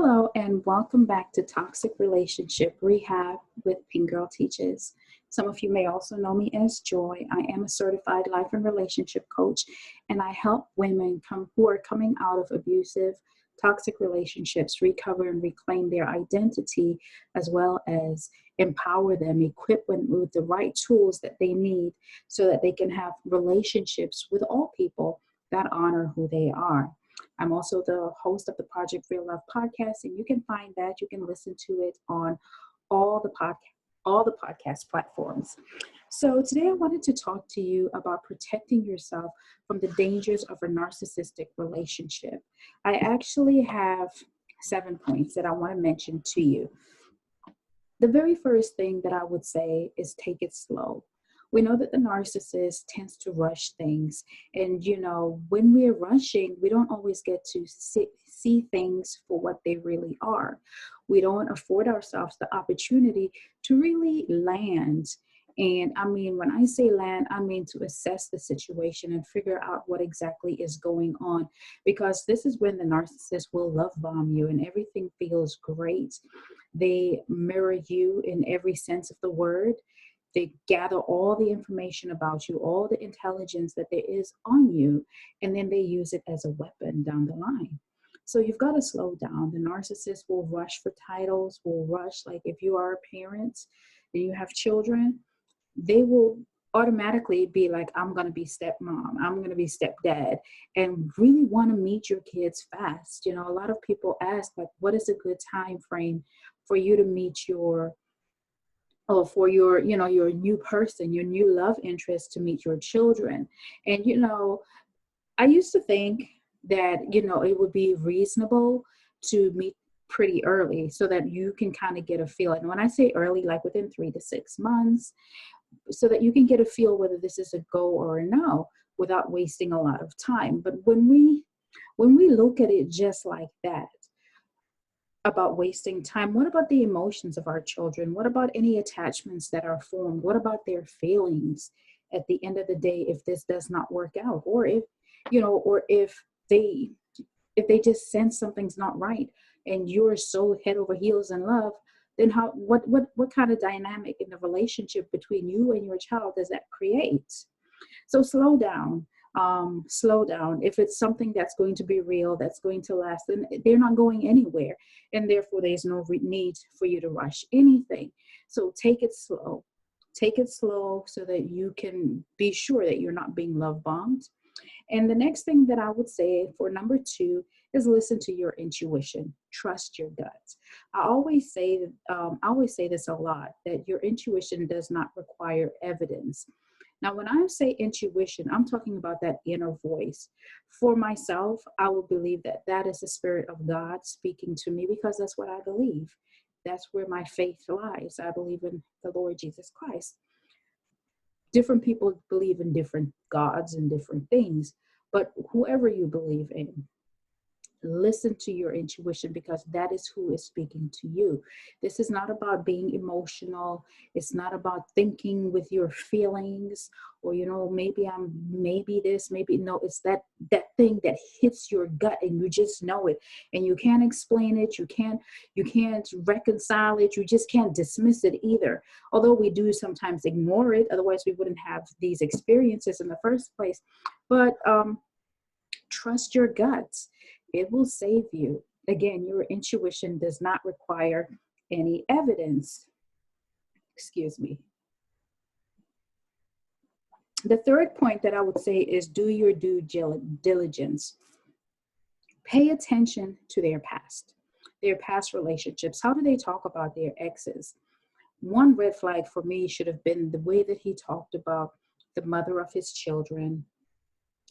Hello, and welcome back to Toxic Relationship Rehab with Pink Girl Teaches. Some of you may also know me as Joy. I am a certified life and relationship coach, and I help women who are coming out of abusive, toxic relationships recover and reclaim their identity, as well as empower them, equip them with the right tools that they need so that they can have relationships with all people that honor who they are. I'm also the host of the Project Real Love podcast, and you can find that. You can listen to it on all the podcast platforms. So today I wanted to talk to you about protecting yourself from the dangers of a narcissistic relationship. I actually have 7 points that I want to mention to you. The very first thing that I would say is take it slow. We know that the narcissist tends to rush things. And, when we're rushing, we don't always get to see things for what they really are. We don't afford ourselves the opportunity to really land. And when I say land, I mean to assess the situation and figure out what exactly is going on. Because this is when the narcissist will love bomb you and everything feels great. They mirror you in every sense of the word. They gather all the information about you, all the intelligence that there is on you, and then they use it as a weapon down the line. So you've got to slow down. The narcissist will rush for titles, will rush. Like if you are a parent and you have children, they will automatically be like, I'm going to be stepmom, I'm going to be stepdad, and really want to meet your kids fast. A lot of people ask, like, what is a good time frame for you to meet your your new person, your new love interest, to meet your children. And, I used to think that, it would be reasonable to meet pretty early so that you can kind of get a feel. And when I say early, like within 3 to 6 months, so that you can get a feel whether this is a go or a no without wasting a lot of time. But when we look at it just like that, about wasting time, what about the emotions of our children? What about any attachments that are formed? What about their feelings at the end of the day if this does not work out? Or if they just sense something's not right and you're so head over heels in love, then what kind of dynamic in the relationship between you and your child does that create? So slow down. If it's something that's going to be real, that's going to last, then they're not going anywhere. And therefore, there's no need for you to rush anything. So take it slow. Take it slow so that you can be sure that you're not being love bombed. And the next thing that I would say for number 2 is listen to your intuition. Trust your gut. I always say this a lot, that your intuition does not require evidence. Now, when I say intuition, I'm talking about that inner voice. For myself, I will believe that that is the Spirit of God speaking to me, because that's what I believe. That's where my faith lies. I believe in the Lord Jesus Christ. Different people believe in different gods and different things, but whoever you believe in, listen to your intuition, because that is who is speaking to you. This is not about being emotional. It's not about thinking with your feelings or, maybe this, maybe no. It's that thing that hits your gut and you just know it, and you can't explain it. You can't reconcile it. You just can't dismiss it either. Although we do sometimes ignore it. Otherwise we wouldn't have these experiences in the first place. But trust your guts. It will save you. Again, your intuition does not require any evidence. Excuse me. The third point that I would say is do your due diligence. Pay attention to their past relationships. How do they talk about their exes? One red flag for me should have been the way that he talked about the mother of his children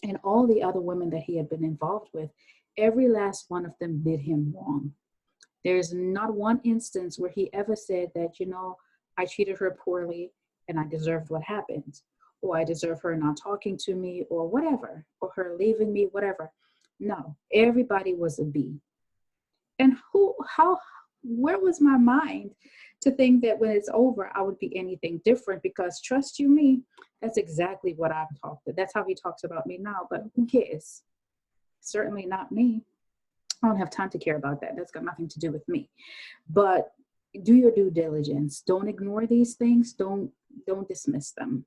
and all the other women that he had been involved with. Every last one of them did him wrong. There's not one instance where he ever said that, I treated her poorly and I deserved what happened, or I deserve her not talking to me, or whatever, or her leaving me, whatever. No, everybody was a B. And where was my mind to think that when it's over, I would be anything different? Because trust you me, that's exactly what I've talked. That's how he talks about me now, but who cares? Certainly not me. I don't have time to care about that. That's got nothing to do with me. But do your due diligence. Don't ignore these things. Don't dismiss them.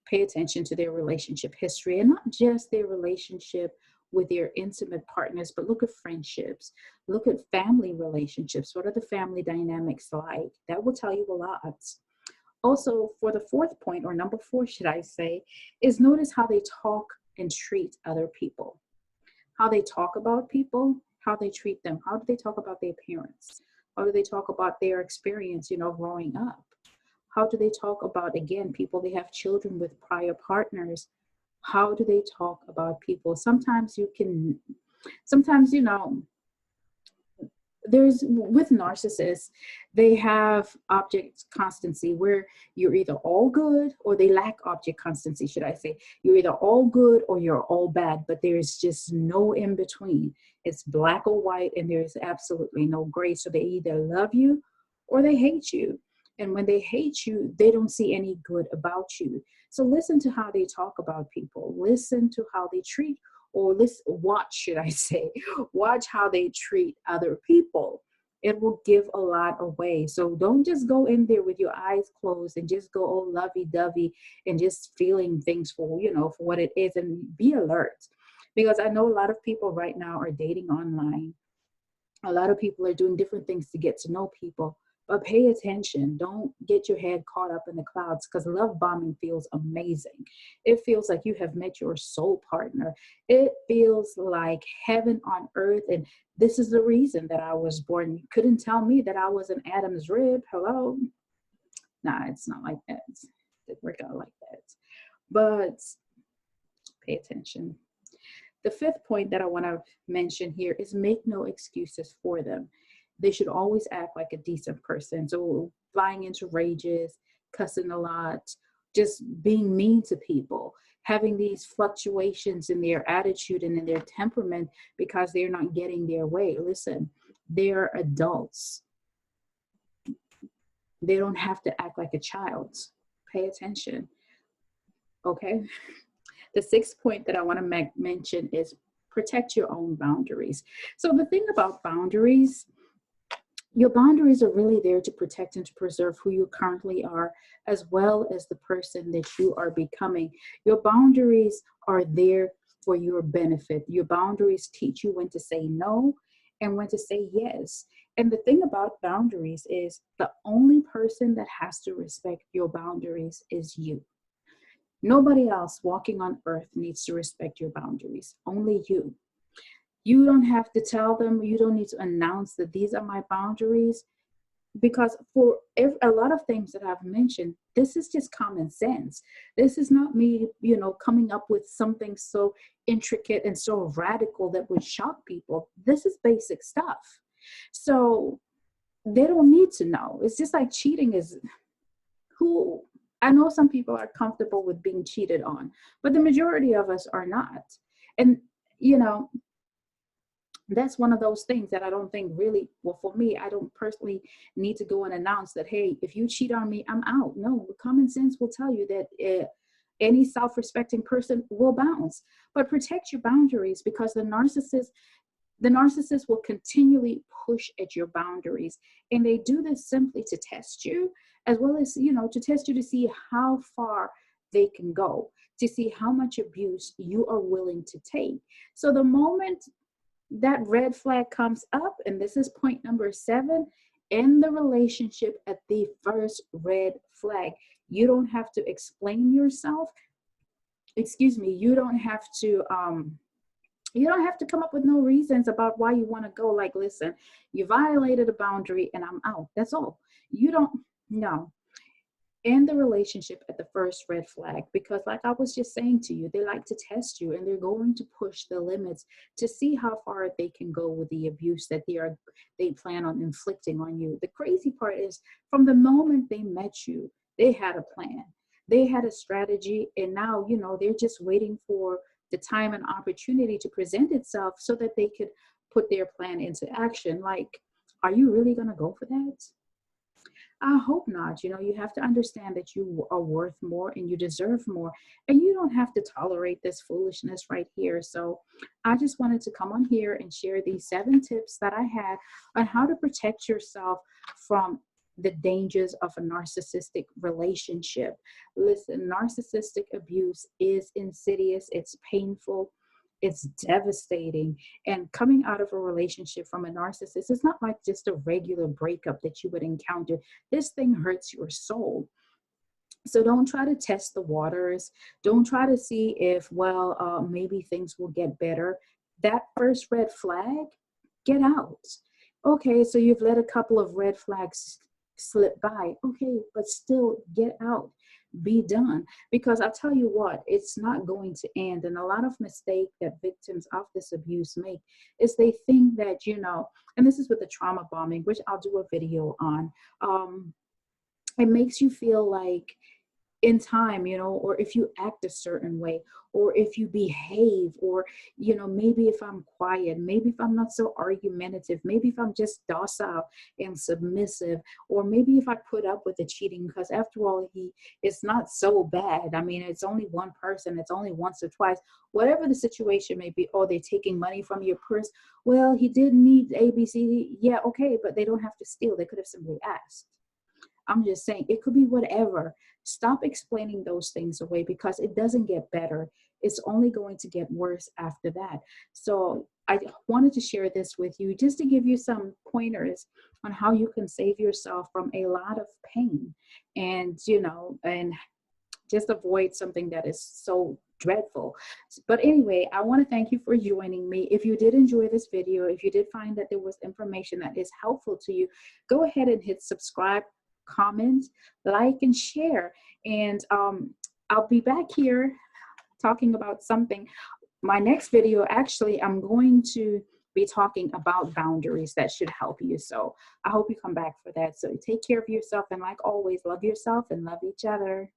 Pay attention to their relationship history, and not just their relationship with their intimate partners, but look at friendships, look at family relationships. What are the family dynamics like? That will tell you a lot. Also, for the fourth point, or number four, should I say, is notice how they talk and treat other people. How they talk about people, how they treat them. How do they talk about their parents? How do they talk about their experience, growing up? How do they talk about, again, people they have children with prior partners? How do they talk about people? Sometimes, there's with narcissists, they have object constancy where you're either all good or they lack object constancy, should I say. You're either all good or you're all bad, but there's just no in between. It's black or white, and there's absolutely no gray. So they either love you or they hate you. And when they hate you, they don't see any good about you. So listen to how they talk about people. Listen to how they treat, or watch, should I say, watch how they treat other people. It will give a lot away. So don't just go in there with your eyes closed and just go all lovey-dovey and just feeling things for what it is, and be alert. Because I know a lot of people right now are dating online. A lot of people are doing different things to get to know people. But pay attention. Don't get your head caught up in the clouds, because love bombing feels amazing. It feels like you have met your soul partner. It feels like heaven on earth. And this is the reason that I was born. You couldn't tell me that I was an Adam's rib. Hello? Nah, it's not like that. It didn't work out like that. But pay attention. The fifth point that I want to mention here is make no excuses for them. They should always act like a decent person. So flying into rages, cussing a lot, just being mean to people, having these fluctuations in their attitude and in their temperament because they're not getting their way. Listen, they're adults. They don't have to act like a child. Pay attention. Okay? The sixth point that I want to mention is protect your own boundaries. So the thing about boundaries, your boundaries are really there to protect and to preserve who you currently are, as well as the person that you are becoming. Your boundaries are there for your benefit. Your boundaries teach you when to say no and when to say yes. And the thing about boundaries is the only person that has to respect your boundaries is you. Nobody else walking on earth needs to respect your boundaries. Only you. You don't have to tell them, you don't need to announce that these are my boundaries, because for a lot of things that I've mentioned, this is just common sense. This is not me, coming up with something so intricate and so radical that would shock people. This is basic stuff. So they don't need to know. It's just like cheating is I know some people are comfortable with being cheated on, but the majority of us are not. And, that's one of those things that I don't think really, well, for me, I don't personally need to go and announce that, hey, if you cheat on me, I'm out. No, common sense will tell you that any self-respecting person will bounce. But protect your boundaries, because the narcissist will continually push at your boundaries. And they do this simply to test you, as well as, to test you to see how far they can go, to see how much abuse you are willing to take. So the moment that red flag comes up, and this is point number 7, end the relationship at the first red flag. You don't have to explain yourself. You don't have to come up with no reasons about why you want to go. Like, listen, you violated a boundary and I'm out. That's all. No. End the relationship at the first red flag, because like I was just saying to you, they like to test you, and they're going to push the limits to see how far they can go with the abuse that they plan on inflicting on you. The crazy part is, from the moment they met you, they had a plan. They had a strategy, and now, they're just waiting for the time and opportunity to present itself so that they could put their plan into action. Like, are you really going to go for that? I hope not. You know, you have to understand that you are worth more and you deserve more, and you don't have to tolerate this foolishness right here. So, I just wanted to come on here and share these 7 tips that I had on how to protect yourself from the dangers of a narcissistic relationship. Listen, narcissistic abuse is insidious, it's painful, it's devastating. And coming out of a relationship from a narcissist is not like just a regular breakup that you would encounter. This thing hurts your soul. So don't try to test the waters. Don't try to see if, well, maybe things will get better. That first red flag, get out. Okay, so you've let a couple of red flags slip by. Okay, but still get out. Be done. Because I'll tell you what, it's not going to end. And a lot of mistake that victims of this abuse make is they think that, and this is with the trauma bombing, which I'll do a video on. It makes you feel like in time, or if you act a certain way, or if you behave, or, maybe if I'm quiet, maybe if I'm not so argumentative, maybe if I'm just docile and submissive, or maybe if I put up with the cheating, because after all, it's not so bad. I mean, it's only one person, it's only once or twice, whatever the situation may be. Oh, they're taking money from your purse. Well, he did need ABC. Yeah, okay, but they don't have to steal. They could have simply asked. I'm just saying, it could be whatever. Stop explaining those things away because it doesn't get better. It's only going to get worse after that. So I wanted to share this with you just to give you some pointers on how you can save yourself from a lot of pain and, and just avoid something that is so dreadful. But anyway, I want to thank you for joining me. If you did enjoy this video, if you did find that there was information that is helpful to you, go ahead and hit subscribe, comment, like, and share. And I'll be back here talking about something. My next video, actually, I'm going to be talking about boundaries that should help you. So I hope you come back for that. So take care of yourself. And like always, love yourself and love each other.